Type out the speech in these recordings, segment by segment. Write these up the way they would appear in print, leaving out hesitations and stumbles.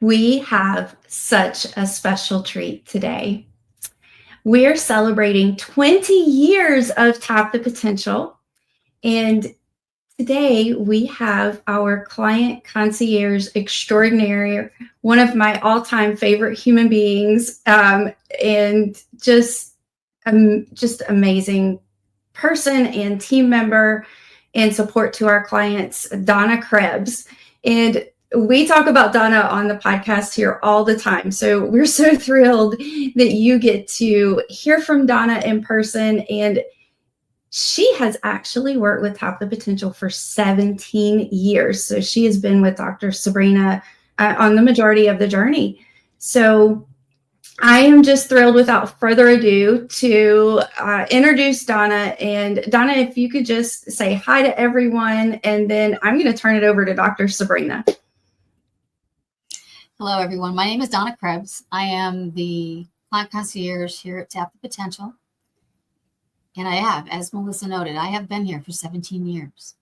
We have such a special treat today. We're celebrating 20 years of Tap the Potential. And today we have our client concierge extraordinaire, one of my all-time favorite human beings, and just amazing person and team member and support to our clients, Dona Krebs. And we talk about Donna on the podcast here all the time. So we're so thrilled that you get to hear from Donna in person. And she has actually worked with Tap the Potential for 17 years. So she has been with Dr. Sabrina on the majority of the journey. So I am just thrilled without further ado to introduce Donna. And Donna, if you could just say hi to everyone, and then I'm going to turn it over to Dr. Sabrina. Hello, everyone. My name is Dona Krebs. I am the Client Concierge here at Tap the Potential. And I have, as Melissa noted, I have been here for 17 years.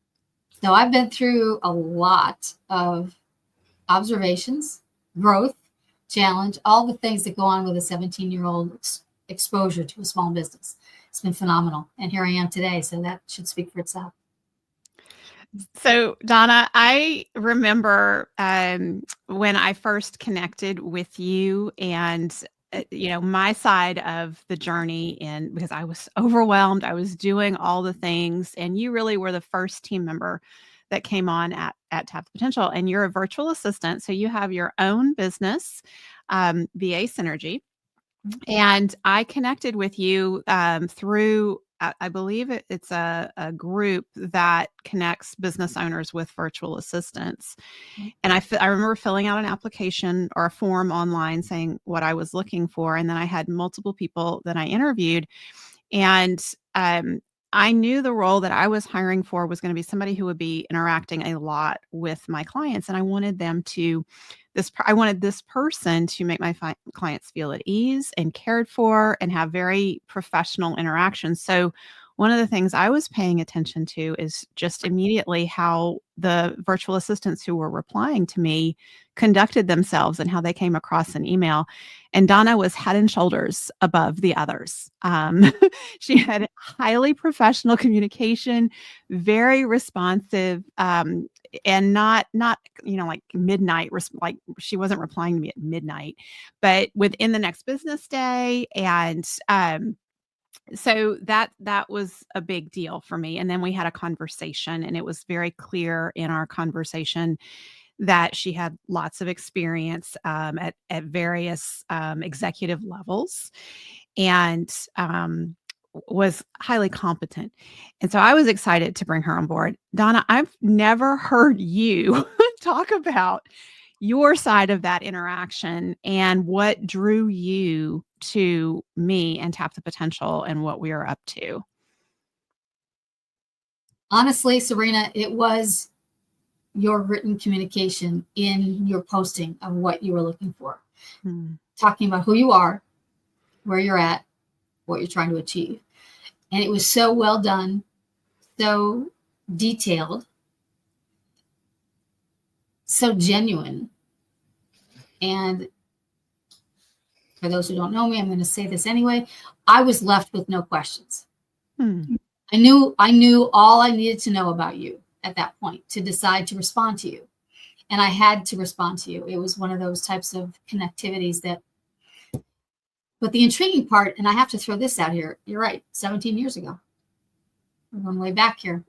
So I've been through a lot of observations, growth, challenge, all the things that go on with a 17-year-old exposure to a small business. It's been phenomenal. And here I am today. So that should speak for itself. So, Donna, I remember when I first connected with you and, my side of the journey, and because I was overwhelmed, I was doing all the things, and you really were the first team member that came on at Tap the Potential, and you're a virtual assistant. So you have your own business, VA Synergy. And I connected with you through, I believe it's a group that connects business owners with virtual assistants. And I remember filling out an application or a form online saying what I was looking for. And then I had multiple people that I interviewed. And I knew the role that I was hiring for was going to be somebody who would be interacting a lot with my clients. And I wanted I wanted this person to make my clients feel at ease and cared for and have very professional interactions. So one of the things I was paying attention to is just immediately how the virtual assistants who were replying to me conducted themselves and how they came across an email. And Donna was head and shoulders above the others. She had highly professional communication, very responsive, and not like midnight, like she wasn't replying to me at midnight, but within the next business day. And so that was a big deal for me. And then we had a conversation, and it was very clear in our conversation that she had lots of experience at various executive levels, and was highly competent. And so I was excited to bring her on board. Donna, I've never heard you talk about your side of that interaction and what drew you to me and Tap the Potential and what we are up to. Honestly, Sabrina, it was your written communication in your posting of what you were looking for. Talking about who you are, where you're at, what you're trying to achieve. And it was so well done, so detailed, so genuine. And for those who don't know me, I'm going to say this anyway. I was left with no questions. I knew all I needed to know about you at that point to decide to respond to you. And I had to respond to you. It was one of those types of connectivities but the intriguing part, and I have to throw this out here, you're right, 17 years ago. We're going way back here.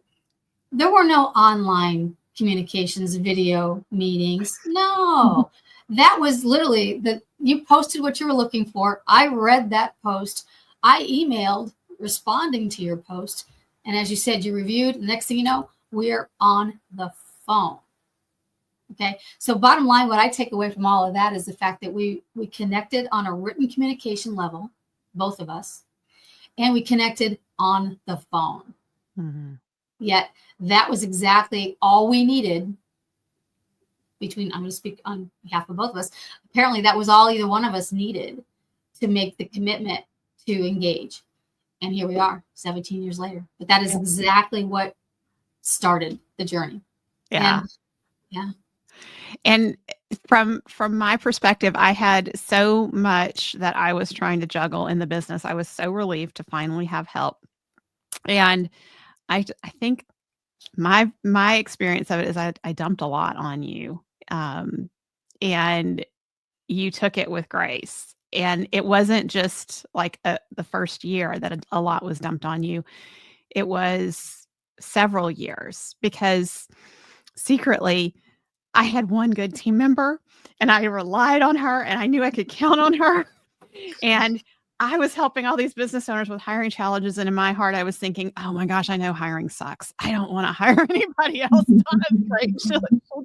There were no online communications, video meetings. No, that was literally you posted what you were looking for. I read that post. I emailed responding to your post. And as you said, you reviewed. The next thing you know, we're on the phone. Okay. So bottom line, what I take away from all of that is the fact that we connected on a written communication level, both of us, and we connected on the phone. Yet that was exactly all we needed I'm going to speak on behalf of both of us. Apparently that was all either one of us needed to make the commitment to engage. And here we are 17 years later. But that is exactly what started the journey. Yeah. Yeah. And from my perspective, I had so much that I was trying to juggle in the business. I was so relieved to finally have help. And I think my experience of it is I dumped a lot on you. And you took it with grace. And it wasn't just like the first year that a lot was dumped on you. It was several years, because secretly I had one good team member and I relied on her and I knew I could count on her. And I was helping all these business owners with hiring challenges. And in my heart, I was thinking, oh my gosh, I know hiring sucks. I don't want to hire anybody else. Donna's great. She'll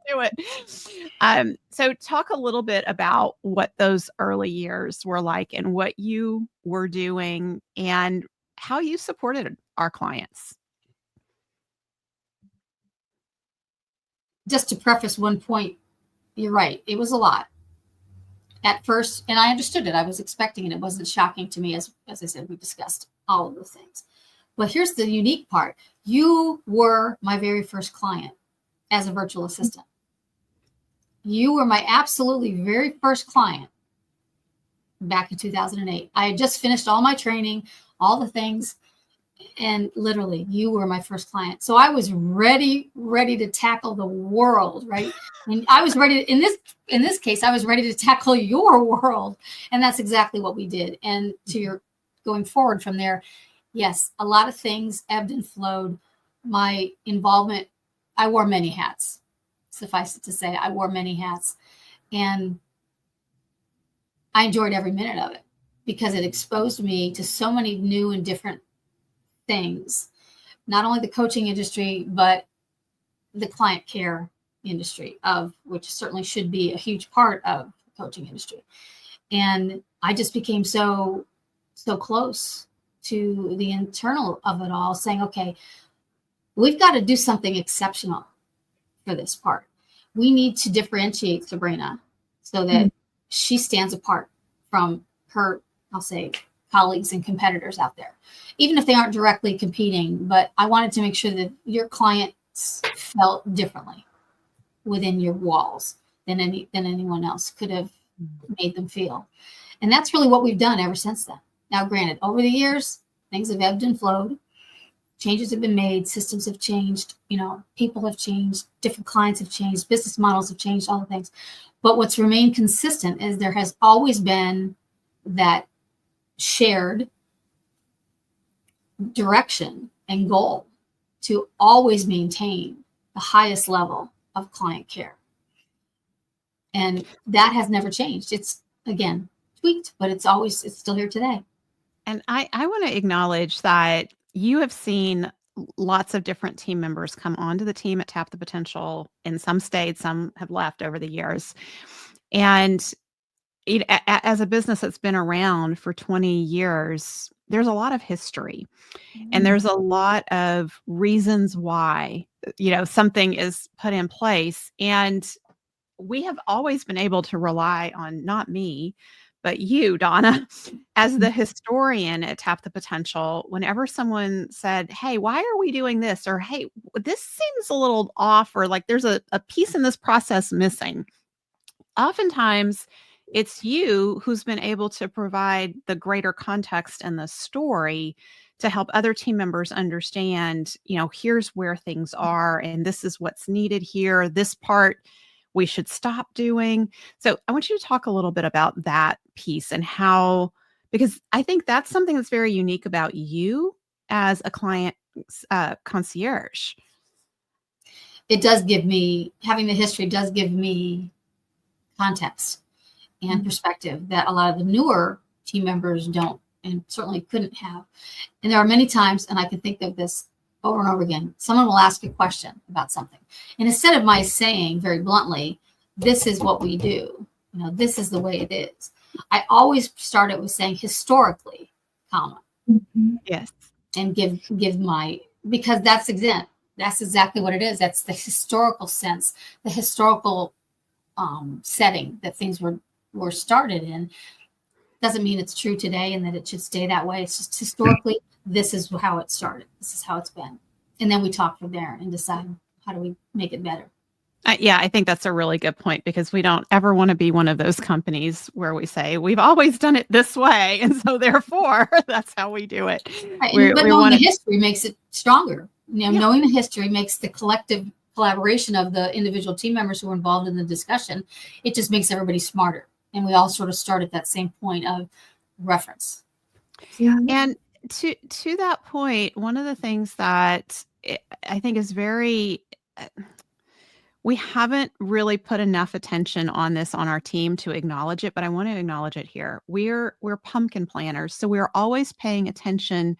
do it. So talk a little bit about what those early years were like and what you were doing and how you supported our clients. Just to preface one point, you're right. It was a lot at first, and I understood it. I was expecting it. It wasn't shocking to me. As I said, we discussed all of the things. But here's the unique part. You were my very first client as a virtual assistant. You were my absolutely very first client back in 2008. I had just finished all my training, all the things, and literally you were my first client. So I was ready to tackle the world, right? And I was ready in this case, I was ready to tackle your world. And that's exactly what we did. And to your going forward from there, yes, a lot of things ebbed and flowed. My involvement, I wore many hats. Suffice it to say, I wore many hats. And I enjoyed every minute of it because it exposed me to so many new and different things, not only the coaching industry, but the client care industry, of which certainly should be a huge part of the coaching industry. And I just became so close to the internal of it all, saying, okay, we've got to do something exceptional for this part. We need to differentiate Sabrina so that she stands apart from her, I'll say, colleagues and competitors out there, even if they aren't directly competing. But I wanted to make sure that your clients felt differently within your walls than anyone else could have made them feel. And that's really what we've done ever since then. Now, granted, over the years, things have ebbed and flowed. Changes have been made. Systems have changed. People have changed. Different clients have changed. Business models have changed, all the things. But what's remained consistent is there has always been that shared direction and goal to always maintain the highest level of client care. And that has never changed. It's, again, tweaked, but it's still here today. And I want to acknowledge that you have seen lots of different team members come onto the team at Tap the Potential. In some stayed, some have left over the years. And as a business that's been around for 20 years, there's a lot of history and there's a lot of reasons why, something is put in place. And we have always been able to rely on, not me, but you, Donna, as the historian at Tap the Potential. Whenever someone said, hey, why are we doing this? Or, hey, this seems a little off, or like there's a piece in this process missing. Oftentimes, it's you who's been able to provide the greater context and the story to help other team members understand, here's where things are and this is what's needed here. This part we should stop doing. So I want you to talk a little bit about that piece and how, because I think that's something that's very unique about you as a client concierge. It does give me, having the history does give me context and perspective that a lot of the newer team members don't, and certainly couldn't have. And there are many times, and I can think of this over and over again, someone will ask a question about something. And instead of my saying very bluntly, this is what we do, this is the way it is, I always start it with saying historically, comma. Yes. And give my, because that's exactly what it is. That's the historical sense, the historical setting that things were started in. Doesn't mean it's true today and that it should stay that way. It's just historically, this is how it started. This is how it's been. And then we talk from there and decide, how do we make it better? Yeah, I think that's a really good point, because we don't ever want to be one of those companies where we say we've always done it this way, and so therefore that's how we do it. Right. But We knowing want the to, history makes it stronger. Yeah. Knowing the history makes the collective collaboration of the individual team members who are involved in the discussion. It just makes everybody smarter, and we all sort of start at that same point of reference. Yeah. And to that point, one of the things that I think is very we haven't really put enough attention on this on our team to acknowledge it, but I want to acknowledge it here. We're pumpkin planners, so we're always paying attention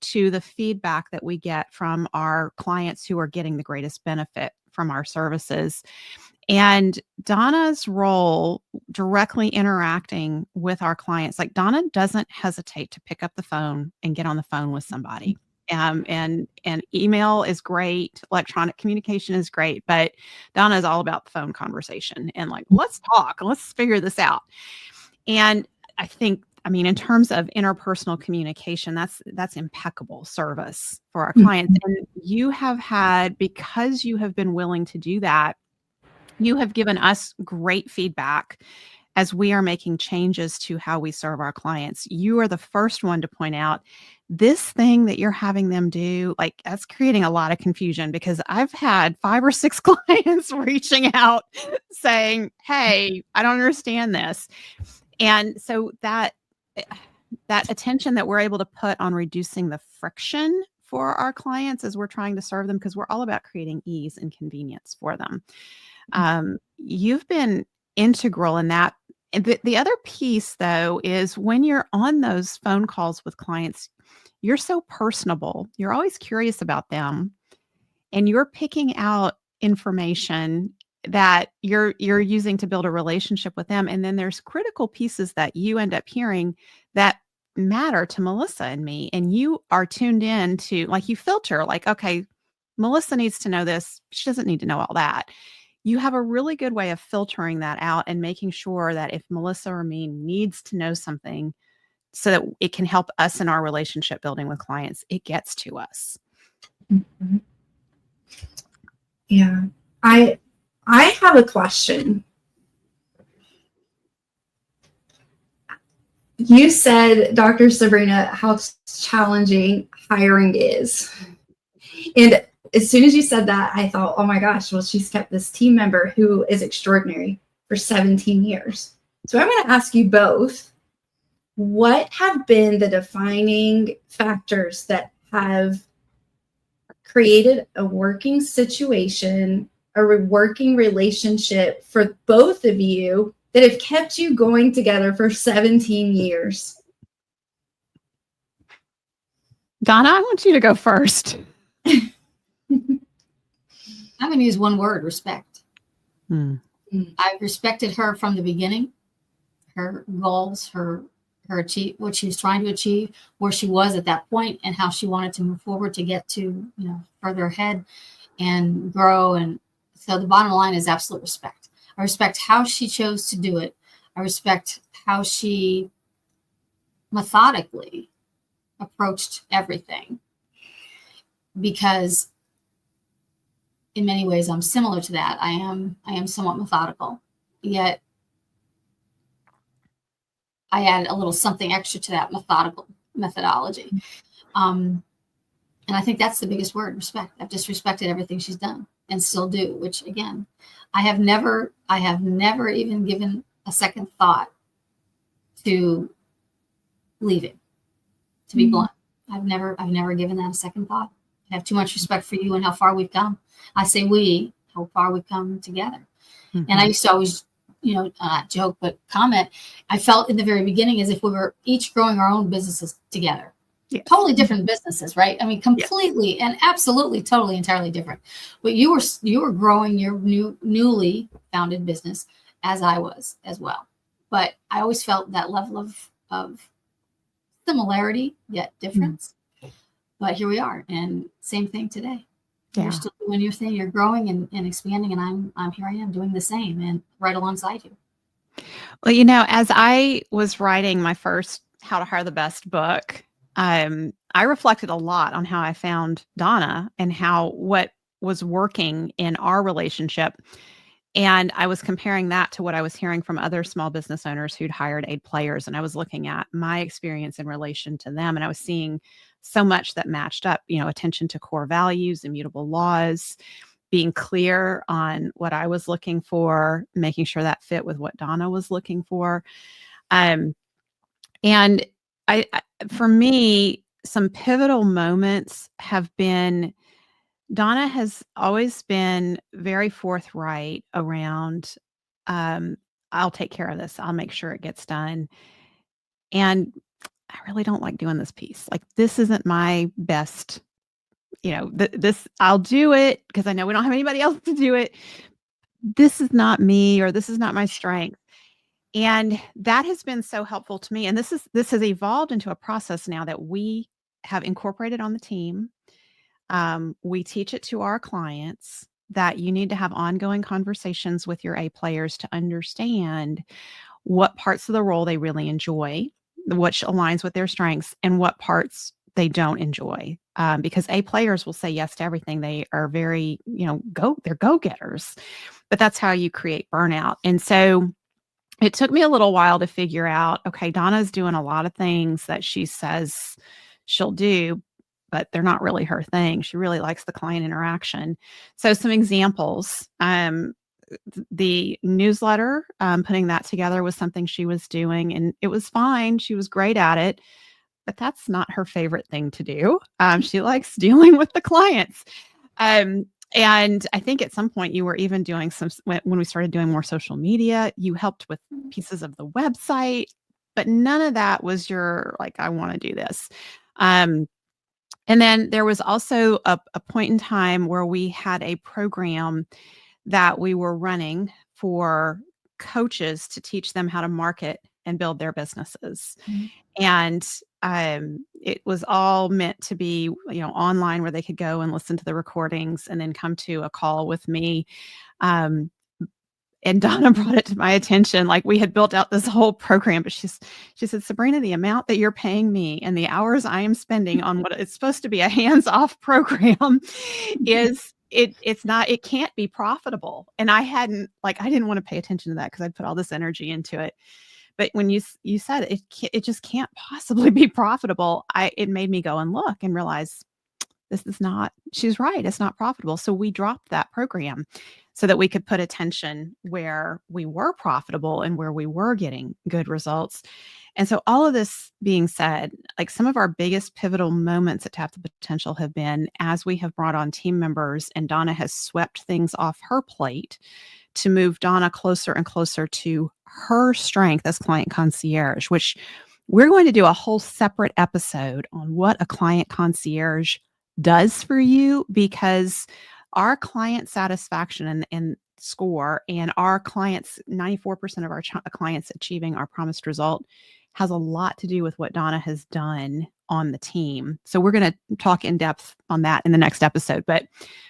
to the feedback that we get from our clients who are getting the greatest benefit from our services. And Donna's role directly interacting with our clients, like Donna doesn't hesitate to pick up the phone and get on the phone with somebody. And email is great, electronic communication is great, but Donna is all about the phone conversation and like, let's talk, let's figure this out. And I think, I mean, in terms of interpersonal communication, that's impeccable service for our clients. And you have had, because you have been willing to do that, you have given us great feedback as we are making changes to how we serve our clients. You are the first one to point out this thing that you're having them do, like that's creating a lot of confusion, because I've had 5 or 6 clients reaching out saying, hey, I don't understand this. And so that attention that we're able to put on reducing the friction for our clients as we're trying to serve them, because we're all about creating ease and convenience for them. You've been integral in that. And the other piece, though, is when you're on those phone calls with clients, you're so personable. You're always curious about them, and you're picking out information that you're using to build a relationship with them. And then there's critical pieces that you end up hearing that matter to Melissa and me. And you are tuned in to, like, you filter, like, okay, Melissa needs to know this. She doesn't need to know all that. You have a really good way of filtering that out and making sure that if Melissa or me needs to know something so that it can help us in our relationship building with clients, it gets to us. Mm-hmm. Yeah. I have a question. You said, Dr. Sabrina, how challenging hiring is. And as soon as you said that, I thought, oh my gosh, well, she's kept this team member who is extraordinary for 17 years. So I'm going to ask you both, what have been the defining factors that have created a working situation, a working relationship for both of you that have kept you going together for 17 years? Donna, I want you to go first. I'm going to use one word: respect. I've respected her from the beginning, her goals, her achieve, what she was trying to achieve, where she was at that point, and how she wanted to move forward to get to, further ahead and grow. And so the bottom line is absolute respect. I respect how she chose to do it. I respect how she methodically approached everything, because in many ways I'm similar to that. I am somewhat methodical, yet I added a little something extra to that methodology. And I think that's the biggest word: respect. I've just respected everything she's done and still do, which again, I have never even given a second thought to leaving, to be blunt. I've never given that a second thought. I have too much respect for you and how far we've come. I say how far we've come together. And I used to always, not joke, but comment. I felt in the very beginning as if we were each growing our own businesses together. Yes. Totally different businesses, right? I mean, completely and absolutely, totally, entirely different. But you were growing your newly founded business as I was as well. But I always felt that level of similarity, yet difference. But here we are, and same thing today. Yeah. You're still doing your thing. You're growing and expanding, and I'm here. I am doing the same, and right alongside you. Well, as I was writing my first How to Hire the Best book, I reflected a lot on how I found Donna and what was working in our relationship. And I was comparing that to what I was hearing from other small business owners who'd hired A players. And I was looking at my experience in relation to them. And I was seeing so much that matched up, attention to core values, immutable laws, being clear on what I was looking for, making sure that fit with what Donna was looking for. And for me, some pivotal moments have been, Donna has always been very forthright around, I'll take care of this. I'll make sure it gets done. And I really don't like doing this piece. Like, this isn't my best, this, I'll do it because I know we don't have anybody else to do it. This is not me, or this is not my strength. And that has been so helpful to me. And this has evolved into a process now that we have incorporated on the team. We teach it to our clients that you need to have ongoing conversations with your A players to understand what parts of the role they really enjoy, which aligns with their strengths, and what parts they don't enjoy. Because A players will say yes to everything. They are very, they're go-getters, but that's how you create burnout. And so it took me a little while to figure out, okay, Donna's doing a lot of things that she says she'll do, but they're not really her thing. She really likes the client interaction. So some examples, the newsletter, putting that together was something she was doing, and it was fine. She was great at it, but that's not her favorite thing to do. She likes dealing with the clients. And I think at some point you were even doing when we started doing more social media, you helped with pieces of the website, but none of that was your, like, I want to do this. And then there was also a point in time where we had a program that we were running for coaches to teach them how to market and build their businesses. Mm-hmm. And it was all meant to be, online, where they could go and listen to the recordings and then come to a call with me. And Donna brought it to my attention. Like, we had built out this whole program, but she said, Sabrina, the amount that you're paying me and the hours I am spending on what it's supposed to be a hands-off program it can't be profitable. And I didn't want to pay attention to that because I'd put all this energy into it. But when you said it just can't possibly be profitable, it made me go and look and realize she's right. It's not profitable. So we dropped that program so that we could put attention where we were profitable and where we were getting good results. And so all of this being said, like, some of our biggest pivotal moments at Tap the Potential have been as we have brought on team members and Donna has swept things off her plate to move Donna closer and closer to her strength as Client Concierge, which we're going to do a whole separate episode on what a Client Concierge does for you, because our client satisfaction and score and our clients, 94% of our clients achieving our promised result, has a lot to do with what Donna has done on the team. So we're going to talk in depth on that in the next episode. But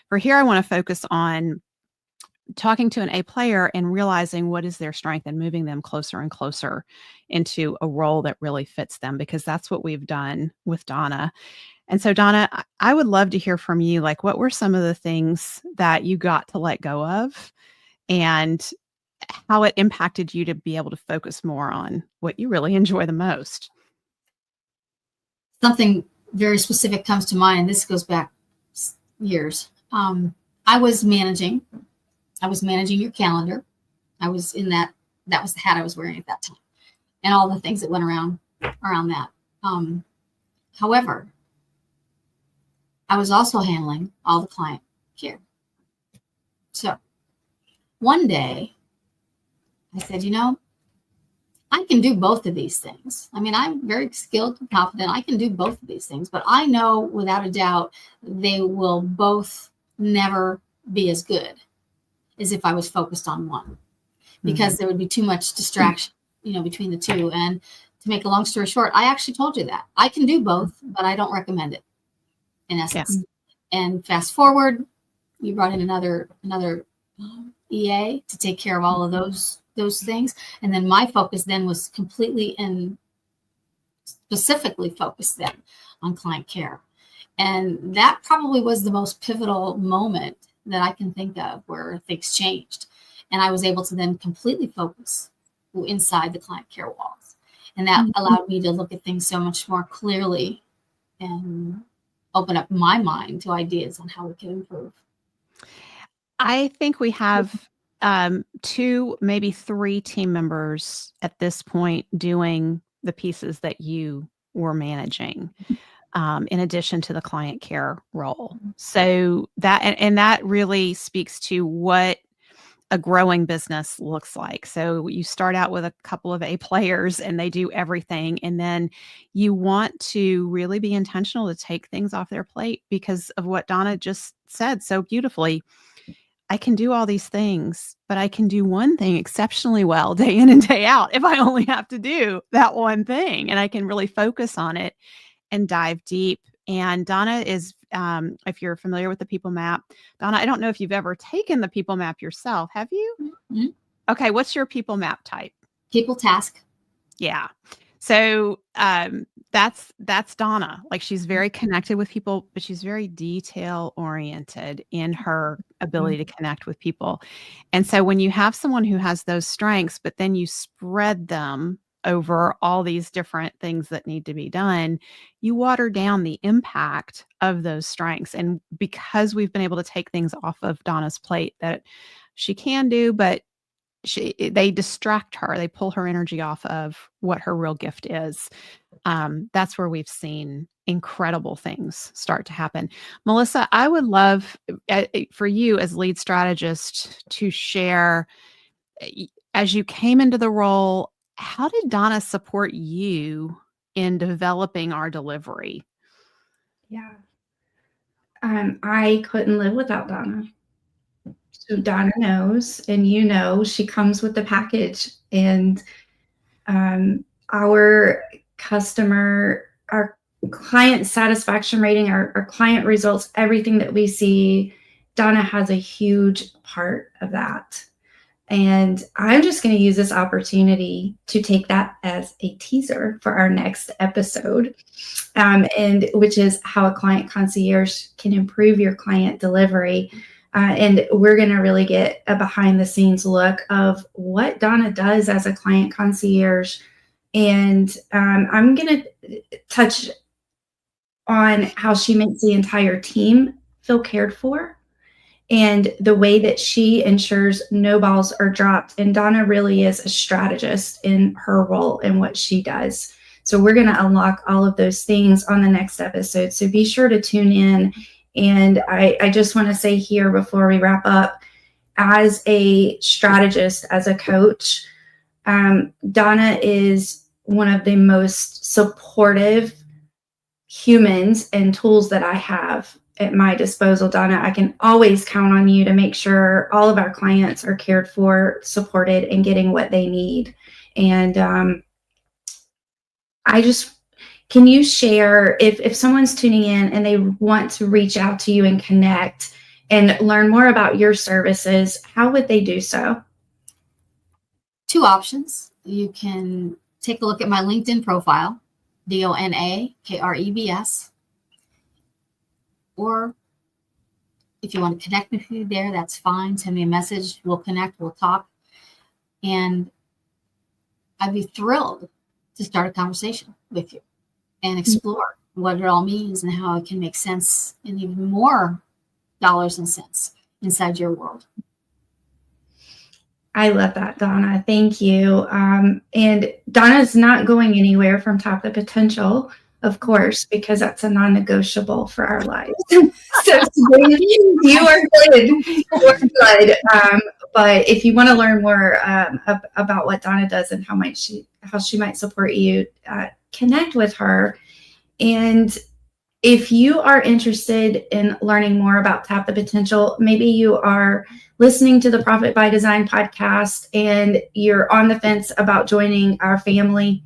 for here, I want to focus on talking to an A player and realizing what is their strength and moving them closer and closer into a role that really fits them, because that's what we've done with Donna. And so, Donna, I would love to hear from you. Like, what were some of the things that you got to let go of and how it impacted you to be able to focus more on what you really enjoy the most? Something very specific comes to mind, and this goes back years. I was managing your calendar. I was in that was the hat I was wearing at that time, and all the things that went around that. However, I was also handling all the client care. So one day I said, I can do both of these things. I mean, I'm very skilled and confident. I can do both of these things, but I know without a doubt they will both never be as good as if I was focused on one, because there would be too much distraction, between the two. And to make a long story short, I actually told you that I can do both, but I don't recommend it, in essence. Yeah. And fast forward, you brought in another EA to take care of all of those things. And then my focus then was completely and specifically focused then on client care. And that probably was the most pivotal moment that I can think of where things changed. And I was able to then completely focus inside the client care walls. And that allowed me to look at things so much more clearly and open up my mind to ideas on how we can improve. I think we have 2, maybe 3 team members at this point doing the pieces that you were managing, in addition to the client care role. So that, and that really speaks to what a growing business looks like. So you start out with a couple of A players and they do everything. And then you want to really be intentional to take things off their plate because of what Donna just said so beautifully. I can do all these things, but I can do one thing exceptionally well day in and day out if I only have to do that one thing. And I can really focus on it and dive deep. And Donna is, if you're familiar with the People Map, Donna, I don't know if you've ever taken the People Map yourself. Have you? Mm-hmm. Okay. What's your People Map type? People task. Yeah. So that's Donna. Like, she's very connected with people, but she's very detail oriented in her ability to connect with people. And so when you have someone who has those strengths, but then you spread them over all these different things that need to be done, you water down the impact of those strengths. And because we've been able to take things off of Donna's plate that she can do, but they distract her, they pull her energy off of what her real gift is. That's where we've seen incredible things start to happen. Melissa, I would love for you as lead strategist to share, as you came into the role, how did Donna support you in developing our delivery? Yeah. I couldn't live without Donna. So Donna knows, and you know, she comes with the package. And our client satisfaction rating, our client results, everything that we see, Donna has a huge part of that. And I'm just going to use this opportunity to take that as a teaser for our next episode, and which is how a client concierge can improve your client delivery. And we're going to really get a behind the scenes look of what Donna does as a client concierge. And I'm going to touch on how she makes the entire team feel cared for, and the way that she ensures no balls are dropped. And Donna really is a strategist in her role and what she does. So we're going to unlock all of those things on the next episode. So be sure to tune in. And I just want to say here before we wrap up, as a strategist, as a coach, Donna is one of the most supportive humans and tools that I have at my disposal. Donna, I can always count on you to make sure all of our clients are cared for, supported, and getting what they need. And can you share, if someone's tuning in and they want to reach out to you and connect and learn more about your services, how would they do so? 2 options. You can take a look at my LinkedIn profile, DonaKrebs. Or if you want to connect with me there, that's fine. Send me a message. We'll connect. We'll talk. And I'd be thrilled to start a conversation with you and explore what it all means and how it can make sense and even more dollars and cents inside your world. I love that, Donna. Thank you. And Donna's not going anywhere from Tap the Potential, of course, because that's a non-negotiable for our lives. So you are good. You're good. But if you want to learn more about what Donna does and how she might support you, connect with her. And if you are interested in learning more about Tap the Potential, maybe you are listening to the Profit by Design podcast and you're on the fence about joining our family,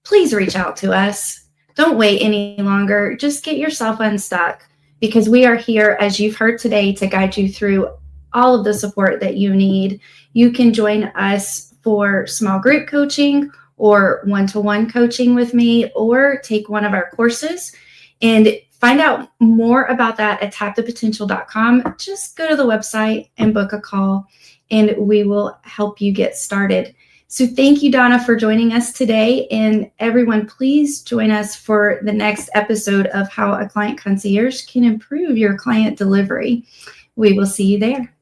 please reach out to us. Don't wait any longer. Just get yourself unstuck, because we are here, as you've heard today, to guide you through all of the support that you need. You can join us for small group coaching or one-to-one coaching with me, or take one of our courses. And find out more about that at tapthepotential.com. Just go to the website and book a call, and we will help you get started. So thank you, Donna, for joining us today. And everyone, please join us for the next episode of How a Client Concierge Can Improve Your Client Delivery. We will see you there.